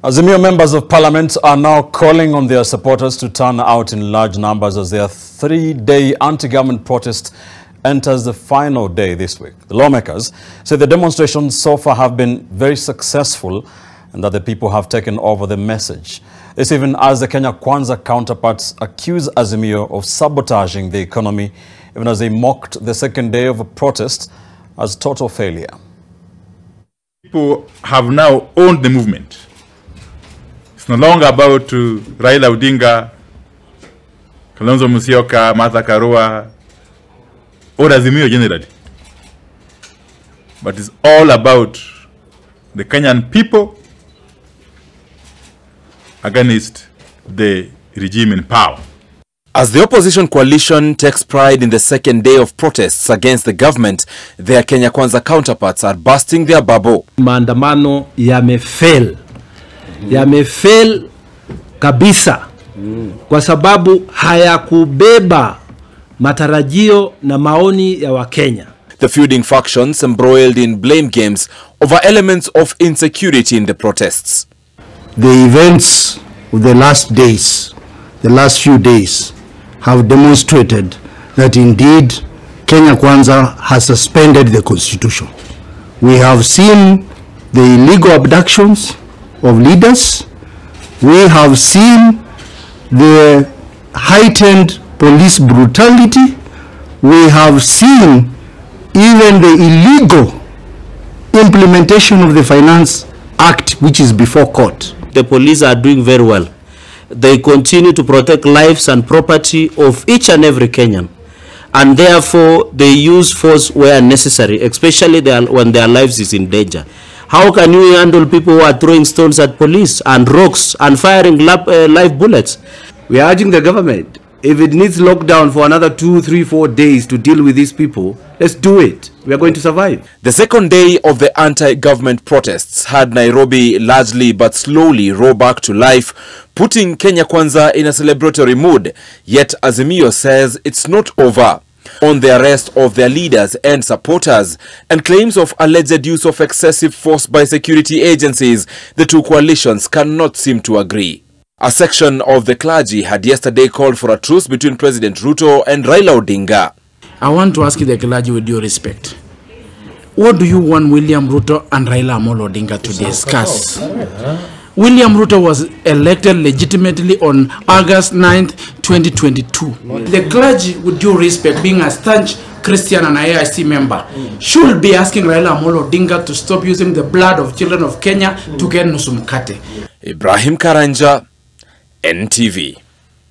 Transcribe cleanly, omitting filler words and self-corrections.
Azimio members of parliament are now calling on their supporters to turn out in large numbers as their three-day anti-government protest enters the final day this week. The lawmakers say the demonstrations so far have been very successful and that the people have taken over the message. This even as the Kenya Kwanza counterparts accuse Azimio of sabotaging the economy, even as they mocked the second day of a protest as total failure. People have now owned the movement. It's no longer about Raila Odinga, Kalonzo Musyoka, Martha Karua, or Azimio generally. But it's all about the Kenyan people against the regime in power. As the opposition coalition takes pride in the second day of protests against the government, their Kenya Kwanza counterparts are bursting their bubble. Maandamano yamefail. Yamefail kabisa kwa sababu hayakubeba matarajio na maoni ya Wakenya. The feuding factions embroiled in blame games over elements of insecurity in the protests. The events of the last days, the last few days, have demonstrated that indeed Kenya Kwanza has suspended the constitution. We have seen the illegal abductions of leaders. We have seen the heightened police brutality. We have seen even the illegal implementation of the Finance Act, which is before court. The police are doing very well. They continue to protect lives and property of each and every Kenyan, and therefore they use force where necessary, especially when their lives is in danger. How can you handle people who are throwing stones at police and rocks and firing live bullets? We are urging the government, if it needs lockdown for another 2, 3, 4 days to deal with these people, let's do it. We are going to survive. The second day of the anti-government protests had Nairobi largely but slowly roll back to life, putting Kenya Kwanza in a celebratory mood. Yet Azimio says it's not over. On the arrest of their leaders and supporters and claims of alleged use of excessive force by security agencies, the two coalitions cannot seem to agree. A section of the clergy had yesterday called for a truce between President Ruto and Raila Odinga. I want to ask you, the clergy, with due respect, what do you want William Ruto and Raila Amolo Odinga to discuss? William Ruto was elected legitimately on August 9th, 2022. The clergy, with due respect, being a staunch Christian and AIC member, should be asking Raila Amolo Odinga to stop using the blood of children of Kenya to get nusumkate. Ibrahim Karanja, NTV.